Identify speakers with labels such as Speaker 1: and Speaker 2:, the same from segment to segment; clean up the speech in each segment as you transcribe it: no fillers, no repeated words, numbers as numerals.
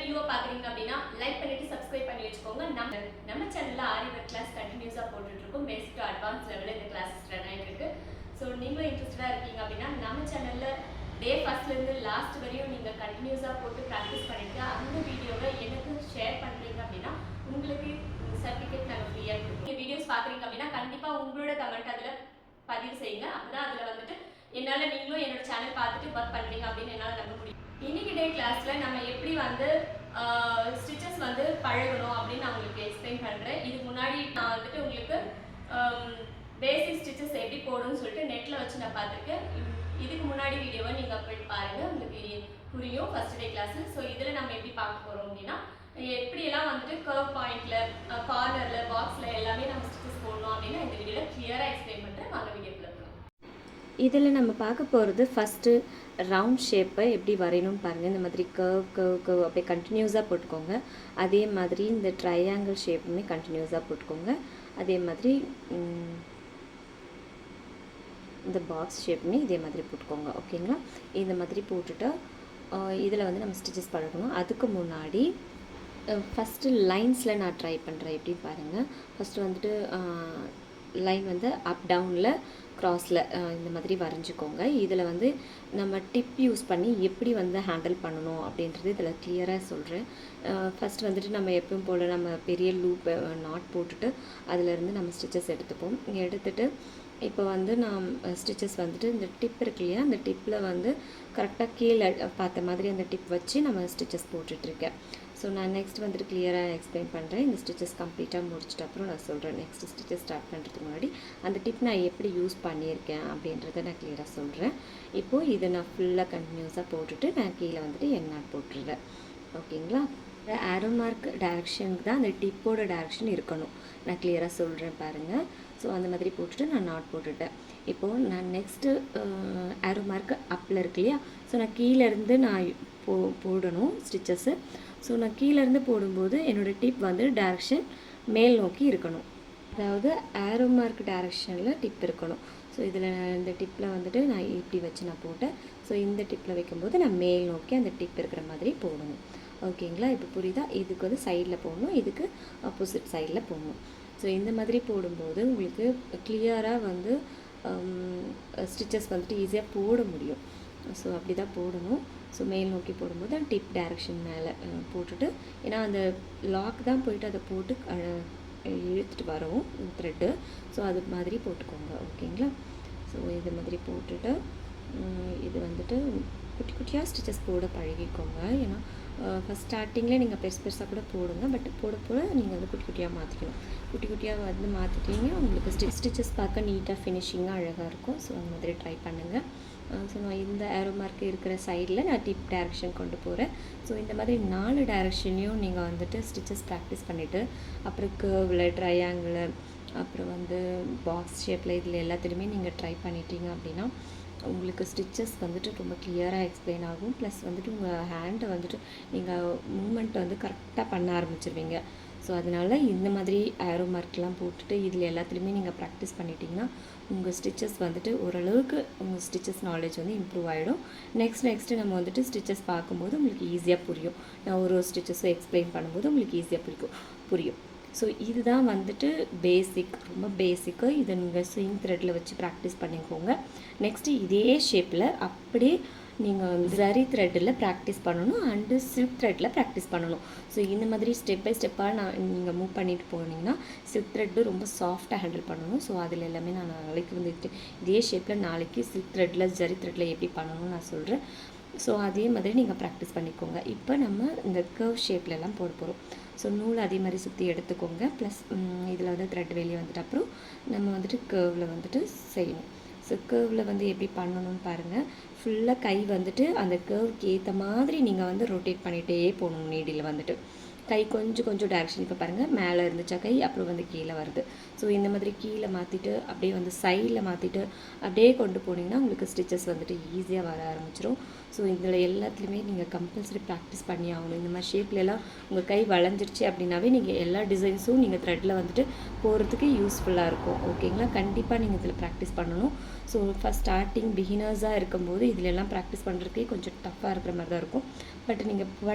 Speaker 1: நியூவா பாக்குறீங்க அப்படின்னா லைக் பண்ணிட்டு சப்ஸ்கிரைப் பண்ணி வச்சுக்கோங்க. நம்ம சேனல்ல ஆரி ஒர்க் கிளாஸ் கண்டினியூஸா போட்டுட்டு இருக்கோம். பேசிக் டு அட்வான்ஸ் லெவல்ல இந்த கிளாஸஸ் ரன் ஆயிட்டு இருக்கு. ஸோ நீங்களும் இன்ட்ரெஸ்டடா இருக்கீங்க அப்படின்னா நம்ம சேனல்ல டே ஃபர்ஸ்ட்ல இருந்து லாஸ்ட் வரையும் நீங்க கண்டினியூஸா போட்டு ப்ராக்டிஸ் பண்ணிட்டு அந்த வீடியோவை எனக்கு ஷேர் பண்றீங்க அப்படின்னா உங்களுக்கு சர்டிஃபிகேட் நாங்கள் ஃப்ரீயா கொடுப்போம். இந்த வீடியோஸ் பாக்குறீங்க அப்படின்னா கண்டிப்பா உங்களோட கமெண்ட் அதுல பதிவு செய்யுங்க. அப்பதான் அதுல வந்துட்டு என்னால நீங்களும் என்னோட சேனல் பார்த்துட்டு ஒர்க் பண்றீங்க அப்படின்னு என்னால நம்ப முடியும். இன்னைக்கு டே கிளாஸ்ல நம்ம எப்படி வந்து ஸ்டிச்சஸ் வந்து பழகணும் அப்படின்னு நான் உங்களுக்கு எக்ஸ்பிளைன் பண்றேன். இதுக்கு முன்னாடி நான் வந்துட்டு உங்களுக்கு பேசிக் ஸ்டிச்சஸ் எப்படி போடணும்னு சொல்லிட்டு நெட்ல வச்சு நான் பார்த்துருக்கேன். இதுக்கு முன்னாடி வீடியோவை நீங்க போய் பாருங்க, உங்களுக்கு புரியும் ஃபர்ஸ்ட் டே கிளாஸ். ஸோ இதுல நம்ம எப்படி பார்க்க போறோம் அப்படின்னா எப்படியெல்லாம் வந்துட்டு கர்வ் பாயிண்ட்ல கார்னர்ல பாக்ஸ்ல எல்லாமே நம்ம ஸ்டிச்சஸ் போடணும் அப்படின்னு இந்த வீடியோல கிளியரா எக்ஸ்பிளைன் பண்றேன். வாங்க வீடியோக்குள்ள போகலாம்.
Speaker 2: இதில் நம்ம பார்க்க போகிறது ஃபஸ்ட்டு ரவுண்ட் ஷேப்பை எப்படி வரையணும்னு பாருங்கள். இந்த மாதிரி கர்வ் அப்படியே கண்டினியூஸாக போட்டுக்கோங்க. அதே மாதிரி இந்த ட்ரையாங்கிள் ஷேப்புமே கண்டினியூஸாக போட்டுக்கோங்க. அதே மாதிரி இந்த பாக்ஸ் ஷேப்புமே இதே மாதிரி போட்டுக்கோங்க. ஓகேங்களா? இந்த மாதிரி போட்டுட்டு இதில் வந்து நம்ம ஸ்டிச்சஸ் பழகணும். அதுக்கு முன்னாடி ஃபஸ்ட்டு லைன்ஸில் நான் ட்ரை பண்ணுறேன் எப்படின்னு பாருங்கள். ஃபஸ்ட்டு வந்துட்டு லைன் வந்து அப் டவுனில் க்ராஸில் இந்த மாதிரி வரைஞ்சிக்கோங்க. இதில் வந்து நம்ம டிப் யூஸ் பண்ணி எப்படி வந்து ஹேண்டில் பண்ணணும் அப்படின்றது இதில் கிளியராக சொல்கிறேன். ஃபஸ்ட் வந்துட்டு நம்ம எப்பவும் போல் நம்ம பெரிய லூப் நாட் போட்டுட்டு அதிலேருந்து நம்ம ஸ்டிச்சஸ் எடுத்துப்போம். எடுத்துகிட்டு இப்போ வந்து நான் ஸ்டிச்சஸ் வந்துட்டு இந்த டிப் இருக்கு இல்லையா, அந்த டிப்பில் வந்து கரெக்டாக கீழே பார்த்த மாதிரி அந்த டிப் வச்சு நம்ம ஸ்டிச்சஸ் போட்டுட்ருக்கேன். ஸோ நான் நெக்ஸ்ட் வந்துட்டு கிளியராக எக்ஸ்பிளைன் பண்ணுறேன். இந்த ஸ்டிச்சஸ் கம்ப்ளீட்டாக முடிச்சிட்ட அப்புறம் நான் சொல்கிறேன். நெக்ஸ்ட் ஸ்டிச்சஸ் ஸ்டார்ட் பண்ணுறதுக்கு முன்னாடி அந்த டிப் நான் எப்படி யூஸ் பண்ணியிருக்கேன் அப்படின்றத நான் கிளியராக சொல்கிறேன். இப்போது இதை நான் ஃபுல்லாக கண்டினியூஸாக போட்டுட்டு நான் கீழே வந்துட்டு எண்ணாட் போட்டுடுறேன். ஓகேங்களா? ஆரோ மார்க் டைரக்ஷனுக்கு தான் அந்த டிப்போட டைரக்ஷன் இருக்கணும். நான் கிளியராக சொல்கிறேன் பாருங்கள். ஸோ அந்த மாதிரி போட்டுட்டு நான் நாட் போட்டுட்டேன். இப்போது நான் நெக்ஸ்ட்டு ஆரோ மார்க் அப்பில் இருக்கு இல்லையா, ஸோ நான் கீழேருந்து நான் போடணும் ஸ்டிச்சஸ்ஸு. ஸோ நான் கீழேருந்து போடும்போது என்னோடய டிப் வந்து டைரக்ஷன் மேல் நோக்கி இருக்கணும். அதாவது ஆரோ மார்க் டைரக்ஷனில் டிப் இருக்கணும். ஸோ இதில் இந்த டிப்பில் வந்துட்டு நான் இப்படி வச்சு நான் போட்டேன். ஸோ இந்த டிப்பில் வைக்கும்போது நான் மேல் நோக்கி அந்த டிப் இருக்கிற மாதிரி போடணும். ஓகேங்களா? இப்போ புரியுதா? இதுக்கு வந்து சைடில் போடணும், இதுக்கு ஆப்போசிட் சைடில் போடணும். ஸோ இந்த மாதிரி போடும்போது உங்களுக்கு கிளியராக வந்து ஸ்டிச்சஸ் வந்துட்டு ஈஸியாக போட முடியும். ஸோ அப்படி தான் போடணும். ஸோ மேல் நோக்கி போடும்போது டிப் டைரக்ஷன் மேலே போட்டுட்டு, ஏன்னா அந்த லாக் தான் போயிட்டு அதை போட்டு இழுத்துட்டு வரும் த்ரெட்டு. ஸோ அது மாதிரி போட்டுக்கோங்க. ஓகேங்களா? ஸோ இது மாதிரி போட்டுட்டு இது வந்துட்டு குட்டி குட்டியாக ஸ்டிச்சஸ் போட பழகிக்கோங்க. ஏன்னா ஃபஸ்ட் ஸ்டார்டிங்கில் நீங்கள் பெருசாக கூட போடுங்க. பட் போட நீங்கள் வந்து குட்டி குட்டியாக மாற்றிக்கணும். குட்டி குட்டியாக வந்து மாற்றிட்டீங்க உங்களுக்கு ஸ்டிச்சஸ் பார்க்க நீட்டாக ஃபினிஷிங்காக அழகாக இருக்கும். ஸோ அந்த மாதிரி ட்ரை பண்ணுங்கள். ஸோ நான் இந்த ஆரோ மார்க் இருக்கிற சைடில் நான் டிப் டைரக்ஷன் கொண்டு போகிறேன். ஸோ இந்த மாதிரி 4 டைரக்ஷன்லேயும் நீங்கள் வந்துட்டு ஸ்டிச்சஸ் ப்ராக்டிஸ் பண்ணிவிட்டு அப்புறம் கர்வில், ட்ரையாங்கிள், அப்புறம் வந்து பாக்ஸ் ஷேப்பில் இதில் எல்லாத்துலேயுமே நீங்கள் ட்ரை பண்ணிட்டீங்க அப்படின்னா உங்களுக்கு ஸ்டிச்சஸ் வந்துட்டு ரொம்ப கிளியராக எக்ஸ்பிளைன் ஆகும். ப்ளஸ் வந்துட்டு உங்கள் ஹேண்டை வந்துட்டு நீங்கள் மூமெண்ட்டை வந்து கரெக்டாக பண்ண ஆரம்பிச்சிருவீங்க. ஸோ அதனால் இந்த மாதிரி ஆரோ மார்க்லாம் போட்டுட்டு இதில் எல்லாத்துலேயுமே நீங்கள் ப்ராக்டிஸ் பண்ணிட்டீங்கன்னா உங்கள் ஸ்டிச்சஸ் வந்துட்டு ஓரளவுக்கு உங்கள் ஸ்டிச்சஸ் நாலேஜ் வந்து இம்ப்ரூவ் ஆகிடும். நெக்ஸ்ட்டு நம்ம வந்துட்டு ஸ்டிச்சஸ் பார்க்கும்போது உங்களுக்கு ஈஸியாக புரியும். நான் ஒரு ஸ்டிச்சஸும் எக்ஸ்பிளைன் பண்ணும்போது உங்களுக்கு ஈஸியாக புரியும். ஸோ இதுதான் வந்துட்டு பேசிக், ரொம்ப பேசிக்கு. இதை நீங்கள் ஸ்விங் த்ரெட்டில் வச்சு ப்ராக்டிஸ் பண்ணிக்கோங்க. நெக்ஸ்ட்டு இதே ஷேப்பில் அப்படியே நீங்கள் ஜரி த்ரெட்டில் ப்ராக்டிஸ் பண்ணணும் அண்டு சில்க் த்ரெட்டில் ப்ராக்டிஸ் பண்ணணும். ஸோ இந்த மாதிரி ஸ்டெப் பை ஸ்டெப்பாக நீங்கள் மூவ் பண்ணிட்டு போனீங்கன்னா சில்க் த்ரெட்டு ரொம்ப சாஃப்டாக ஹேண்டில் பண்ணணும். ஸோ அதில் எல்லாமே நான் நாளைக்கு வந்துட்டு இதே ஷேப்பில் நாளைக்கு சில்க் த்ரெட்டில் ஜரி த்ரெட்டில் எப்படி பண்ணணும்னு நான் சொல்கிறேன். ஸோ அதே மாதிரி நீங்கள் ப்ராக்டிஸ் பண்ணிக்கோங்க. இப்போ நம்ம இந்த கர்வ் ஷேப்லலாம் போட போகிறோம். ஸோ நூல் அதே மாதிரி சுற்றி எடுத்துக்கோங்க. ப்ளஸ் இதில் வந்து த்ரெட் வெளியே வந்துட்டு அப்புறம் நம்ம வந்துட்டு கர்வில் வந்துட்டு செய்யணும். ஸோ கர்வில் வந்து எப்படி பண்ணணும்னு பாருங்கள். ஃபுல்லாக கை வந்துட்டு அந்த கர்வுக்கு ஏற்ற மாதிரி நீங்கள் வந்து ரொட்டேட் பண்ணிகிட்டே போகணும் நீடில் வந்துட்டு. கை கொஞ்சம் டைரக்ஷன் இப்போ பாருங்கள் மேலே இருந்துச்சா கை அப்புறம் வந்து கீழே வருது. ஸோ இந்த மாதிரி கீழே மாற்றிட்டு அப்படியே வந்து சைடில் மாற்றிட்டு அப்படியே கொண்டு போனீங்கன்னா உங்களுக்கு ஸ்டிச்சஸ் வந்துட்டு ஈஸியாக வர ஆரம்பிச்சிடும். ஸோ இதில் எல்லாத்துலேயுமே நீங்கள் கம்பல்சரி ப்ராக்டிஸ் பண்ணி ஆகணும். இந்த மாதிரி ஷேப்லலாம் உங்கள் கை வளைஞ்சிருச்சு அப்படின்னாவே நீங்கள் எல்லா டிசைன்ஸும் நீங்கள் த்ரெட்டில் வந்துட்டு போகிறதுக்கு யூஸ்ஃபுல்லாக இருக்கும். ஓகேங்களா, கண்டிப்பாக நீங்கள் இதில் ப்ராக்டிஸ் பண்ணணும். ஸோ ஃபஸ்ட் ஸ்டார்டிங் பிகினர்ஸாக இருக்கும்போது இதிலெல்லாம் ப்ராக்டிஸ் பண்ணுறதுக்கே கொஞ்சம் டஃப்பாக இருக்கிற மாதிரி தான் இருக்கும். பட் நீங்கள்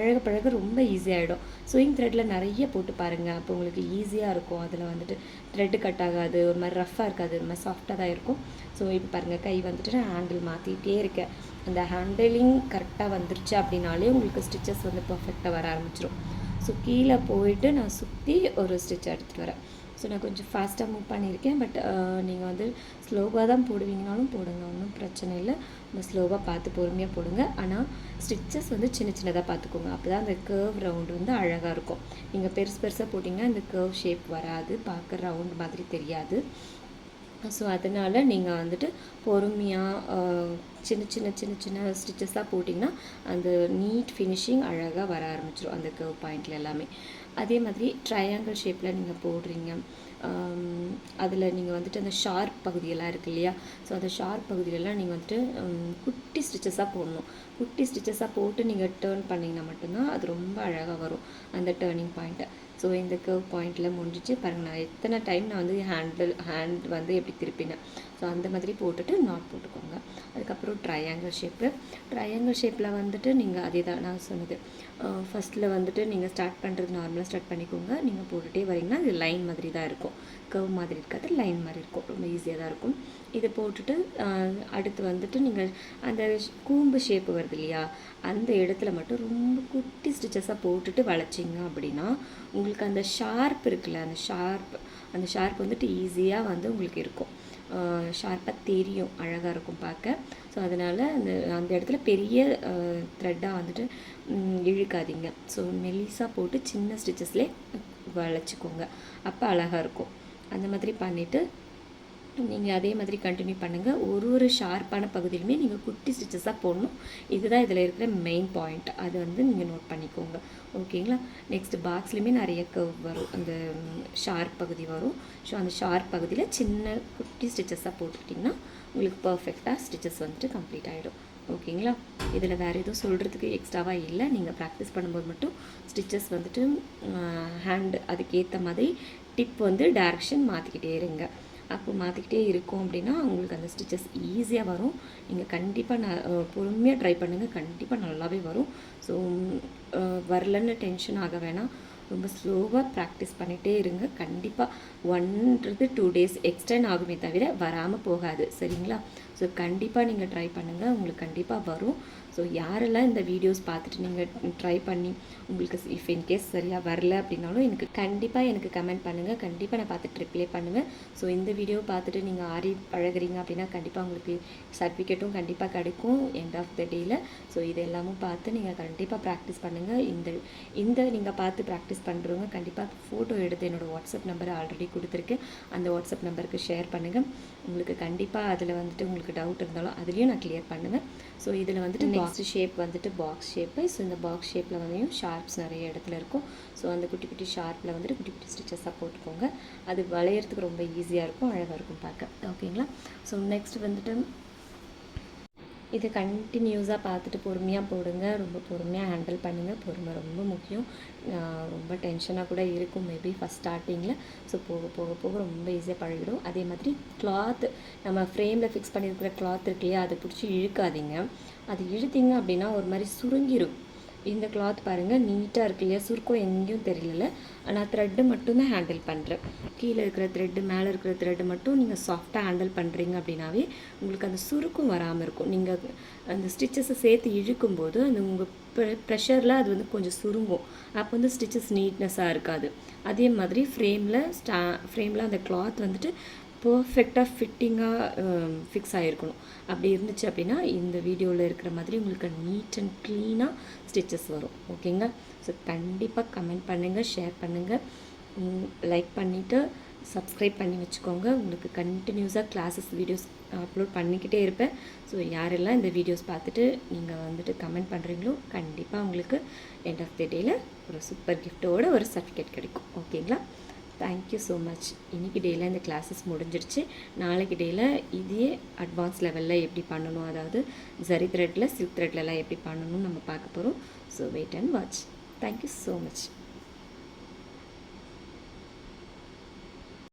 Speaker 2: பழக ரொம்ப ஈஸியாகிடும். ஸ்விங் த்ரெட்டில் நிறைய போட்டு பாருங்கள், அப்போ உங்களுக்கு ஈஸியாக இருக்கும். அதில் வந்துட்டு த்ரெட்டு கட் ஆகாது, ஒரு மாதிரி ரஃப்பாக இருக்காது, ஒரு மாதிரி சாஃப்டாக தான் இருக்கும். ஸோ இப்போ பாருங்கள் கை வந்துட்டு நான் ஹேண்டில் மாற்றிட்டே இருக்கேன். அந்த ஹேண்டிலிங் கரெக்டாக வந்துருச்சு அப்படின்னாலே உங்களுக்கு ஸ்டிச்சஸ் வந்து பர்ஃபெக்டாக வர ஆரம்பிச்சிடும். ஸோ கீழே போயிட்டு நான் சுற்றி ஒரு ஸ்டிச் எடுத்துகிட்டு வரேன். ஸோ நான் கொஞ்சம் ஃபாஸ்ட்டாக மூவ் பண்ணியிருக்கேன். பட் நீங்கள் வந்து ஸ்லோவாக தான் போடுவீங்கனாலும் போடுங்க, ஒன்றும் பிரச்சனை இல்லை. நம்ம ஸ்லோவாக பார்த்து பொறுமையாக போடுங்க. ஆனால் ஸ்டிச்சஸ் வந்து சின்னதாக பார்த்துக்கோங்க, அப்போ தான் அந்த கர்வ் ரவுண்டு வந்து அழகாக இருக்கும். நீங்கள் பெருசாக போட்டிங்கன்னா இந்த கர்வ் ஷேப் வராது, பார்க்க ரவுண்ட் மாதிரி தெரியாது. ஸோ அதனால் நீங்கள் வந்துட்டு பொறுமையாக சின்ன ஸ்டிச்சஸாக போட்டிங்கன்னா அந்த நீட் ஃபினிஷிங் அழகாக வர ஆரம்பிச்சிடும் அந்த கர்வ் பாயிண்டில் எல்லாமே. அதே மாதிரி ட்ரையாங்கிள் ஷேப்பில் நீங்கள் போடுறீங்க, அதில் நீங்கள் வந்துட்டு அந்த ஷார்ப் பகுதியெல்லாம் இருக்குது இல்லையா, ஸோ அந்த ஷார்ப் பகுதியிலலாம் நீங்கள் வந்துட்டு குட்டி ஸ்டிச்சஸாக போடணும். குட்டி ஸ்டிச்சஸாக போட்டு நீங்கள் டேர்ன் பண்ணிங்கன்னா மட்டும்தான் அது ரொம்ப அழகாக வரும் அந்த டேர்னிங் பாயிண்ட்டை. ஸோ இந்த கர்வ் பாயிண்டில் முடிஞ்சிச்சு பாருங்கள். நான் எத்தனை டைம் நான் வந்து ஹேண்ட் வந்து எப்படி திருப்பினேன். ஸோ அந்த மாதிரி போட்டுட்டு நாட் போட்டுக்கோங்க. அதுக்கப்புறம் ட்ரையாங்கிள் ஷேப்பில் வந்துட்டு நீங்கள் அதே தான் நான் சொன்னது. ஃபஸ்ட்டில் வந்துட்டு நீங்கள் ஸ்டார்ட் பண்ணுறது நார்மலாக ஸ்டார்ட் பண்ணிக்கோங்க. நீங்கள் போட்டுகிட்டே வரீங்கன்னா இது லைன் மாதிரி தான் இருக்கும், கர்வ் மாதிரி இருக்காது, லைன் மாதிரி இருக்கும், ரொம்ப ஈஸியாக தான் இருக்கும். இதை போட்டுட்டு அடுத்து வந்துட்டு நீங்கள் அந்த கூம்பு ஷேப்பு வருது இல்லையா, அந்த இடத்துல மட்டும் ரொம்ப குட்டி ஸ்டிச்சஸாக போட்டுட்டு வளைச்சிங்க அப்படின்னா உங்களுக்கு அந்த ஷார்ப் இருக்குல்ல, அந்த ஷார்ப் வந்துட்டு ஈஸியாக வந்து உங்களுக்கு இருக்கும், ஷார்ப்பாக தெரியும், அழகாக இருக்கும் பார்க்க. ஸோ அதனால் அந்த இடத்துல பெரிய த்ரெட்டாக வந்துட்டு இழுக்காதீங்க. ஸோ மெல்லிஸாக போட்டு சின்ன ஸ்டிச்சஸ்லேயே வளைச்சிக்கோங்க, அப்போ அழகாக இருக்கும். அந்த மாதிரி பண்ணிவிட்டு நீங்கள் அதே மாதிரி கண்டினியூ பண்ணுங்கள். ஒரு ஷார்ப்பான பகுதியிலுமே நீங்கள் குட்டி ஸ்டிச்சஸாக போடணும். இதுதான் இதில் இருக்கிற மெயின் பாயிண்ட், அது வந்து நீங்கள் நோட் பண்ணிக்கோங்க. ஓகேங்களா, நெக்ஸ்ட் பாக்ஸ்லேயுமே நிறைய கர்வ் வரும், அந்த ஷார்ப் பகுதி வரும். ஸோ அந்த ஷார்ப் பகுதியில் சின்ன குட்டி ஸ்டிச்சஸாக போட்டுக்கிட்டிங்கன்னா உங்களுக்கு பர்ஃபெக்டாக ஸ்டிச்சஸ் வந்துட்டு கம்ப்ளீட் ஆகிடும். ஓகேங்களா, இதில் வேறு எதுவும் சொல்கிறதுக்கு எக்ஸ்ட்ராவாக இல்லை. நீங்கள் ப்ராக்டிஸ் பண்ணும்போது மட்டும் ஸ்டிச்சஸ் வந்துட்டு ஹேண்டு அதுக்கேற்ற மாதிரி டிப் வந்து டைரக்ஷன் மாற்றிக்கிட்டே இருங்க. அப்போ மாற்றிக்கிட்டே இருக்கும் அப்படின்னா உங்களுக்கு அந்த ஸ்டிச்சஸ் ஈஸியாக வரும். நீங்கள் கண்டிப்பாக பொறுமையாக ட்ரை பண்ணுங்கள், கண்டிப்பாக நல்லாவே வரும். ஸோ வரலன்னு டென்ஷன் ஆக வேணாம், ரொம்ப ஸ்லோவாக ப்ராக்டிஸ் பண்ணிகிட்டே இருங்க. கண்டிப்பாக 1 to 2 days எக்ஸ்டெண்ட் ஆகுமே தவிர வராமல் போகாது, சரிங்களா? ஸோ கண்டிப்பாக நீங்கள் ட்ரை பண்ணுங்கள், உங்களுக்கு கண்டிப்பாக வரும். ஸோ யாரெல்லாம் இந்த வீடியோஸ் பார்த்துட்டு நீங்கள் ட்ரை பண்ணி உங்களுக்கு இஃப் இன்கேஸ் சரியாக வரல அப்படின்னாலும் எனக்கு கண்டிப்பாக கமெண்ட் பண்ணுங்கள், கண்டிப்பாக நான் பார்த்துட்டு ரிப்ளை பண்ணுவேன். ஸோ இந்த வீடியோ பார்த்துட்டு நீங்கள் ஆரி பழகுறீங்க அப்படின்னா கண்டிப்பாக உங்களுக்கு சர்டிஃபிகேட்டும் கண்டிப்பாக கிடைக்கும் எண்ட் ஆஃப் த டேயில். ஸோ இது எல்லாமும் பார்த்து நீங்கள் கண்டிப்பாக ப்ராக்டிஸ் பண்ணுங்கள். இந்த நீங்கள் பார்த்து ப்ராக்டிஸ் பண்ணுறவங்க கண்டிப்பாக ஃபோட்டோ எடுத்து என்னோடய வாட்ஸ்அப் நம்பரை ஆல்ரெடி கொடுத்துருக்கேன், அந்த வாட்ஸ்அப் நம்பருக்கு ஷேர் பண்ணுங்கள். உங்களுக்கு கண்டிப்பாக அதில் வந்துட்டு உங்களுக்கு டவுட் இருந்தாலும் அதுலேயும் நான் கிளியர் பண்ணுவேன். ஸோ இதில் வந்துட்டு நெக்ஸ்ட் ஷேப் வந்துட்டு பாக்ஸ் ஷேப்பு. ஸோ இந்த பாக்ஸ் ஷேப்பில் வந்து ஷார்ப்ஸ் நிறைய இடத்துல இருக்கும். ஸோ அந்த குட்டி ஷார்ப்பில் வந்துட்டு குட்டி ஸ்டிச்சஸாக போட்டுக்கோங்க. அது வளையறதுக்கு ரொம்ப ஈஸியாக இருக்கும், அழகாக இருக்கும் பார்க்க. ஓகேங்களா, ஸோ நெக்ஸ்ட் வந்துட்டு இது கண்டினியூஸாக பார்த்துட்டு பொறுமையாக போடுங்க, ரொம்ப பொறுமையாக ஹேண்டில் பண்ணுங்கள். பொறுமை ரொம்ப முக்கியம். ரொம்ப டென்ஷனாக கூட இருக்கும் மேபி ஃபஸ்ட் ஸ்டார்டிங்கில். ஸோ போக ரொம்ப ஈஸியாக பழகிடும். அதே மாதிரி கிளாத் நம்ம ஃப்ரேமில் ஃபிக்ஸ் பண்ணியிருக்கிற கிளாத் இருக்கு இல்லையா, அதை பிடிச்சி இழுக்காதீங்க. அது இழுத்தீங்க அப்படின்னா ஒரு மாதிரி சுருங்கிடும். இந்த கிளாத் பாருங்கள் நீட்டாக இருக்கு இல்லையா, சுருக்கம் எங்கேயும் தெரியல. நான் த்ரெட்டு மட்டும்தான் ஹேண்டில் பண்ணுறேன். கீழே இருக்கிற த்ரெட்டு மேலே இருக்கிற த்ரெட்டு மட்டும் நீங்கள் சாஃப்டாக ஹேண்டில் பண்ணுறீங்க அப்படின்னாவே உங்களுக்கு அந்த சுருக்கம் வராமல் இருக்கும். நீங்கள் அந்த ஸ்டிச்சஸை சேர்த்து இழுக்கும்போது அந்த உங்கள் ப்ரெஷரில் அது வந்து கொஞ்சம் சுருங்கும், அப்போ வந்து ஸ்டிச்சஸ் நீட்னஸாக இருக்காது. அதே மாதிரி ஃப்ரேமில் அந்த கிளாத் வந்துட்டு பர்ஃபெக்டாக ஃபிட்டிங்காக ஃபிக்ஸ் ஆகிருக்கணும். அப்படி இருந்துச்சு அப்படின்னா இந்த வீடியோவில் இருக்கிற மாதிரி உங்களுக்கு நீட் அண்ட் க்ளீனாக ஸ்டிச்சஸ் வரும். ஓகேங்க, ஸோ கண்டிப்பாக கமெண்ட் பண்ணுங்கள், ஷேர் பண்ணுங்கள், லைக் பண்ணிவிட்டு சப்ஸ்கிரைப் பண்ணி வச்சுக்கோங்க. உங்களுக்கு கண்டினியூஸாக கிளாஸஸ் வீடியோஸ் அப்லோட் பண்ணிக்கிட்டே இருப்பேன். ஸோ யாரெல்லாம் இந்த வீடியோஸ் பார்த்துட்டு நீங்கள் வந்துட்டு கமெண்ட் பண்ணுறீங்களோ கண்டிப்பாக உங்களுக்கு எண்ட் ஆஃப் தி டேயில் ஒரு சூப்பர் கிஃப்ட்டோட ஒரு சர்டிஃபிகேட் கிடைக்கும். ஓகேங்களா? Thank you so much. இன்றைக்கி டேயில் இந்த கிளாஸஸ் முடிஞ்சிருச்சு. நாளைக்கு டேயில் இதே அட்வான்ஸ் லெவலில் எப்படி பண்ணணும், அதாவது ஜரி த்ரெட்டில் சில்க் த்ரெட்லலாம் எப்படி பண்ணணும்னு நம்ம பார்க்க போகிறோம். So wait and watch. Thank you so much.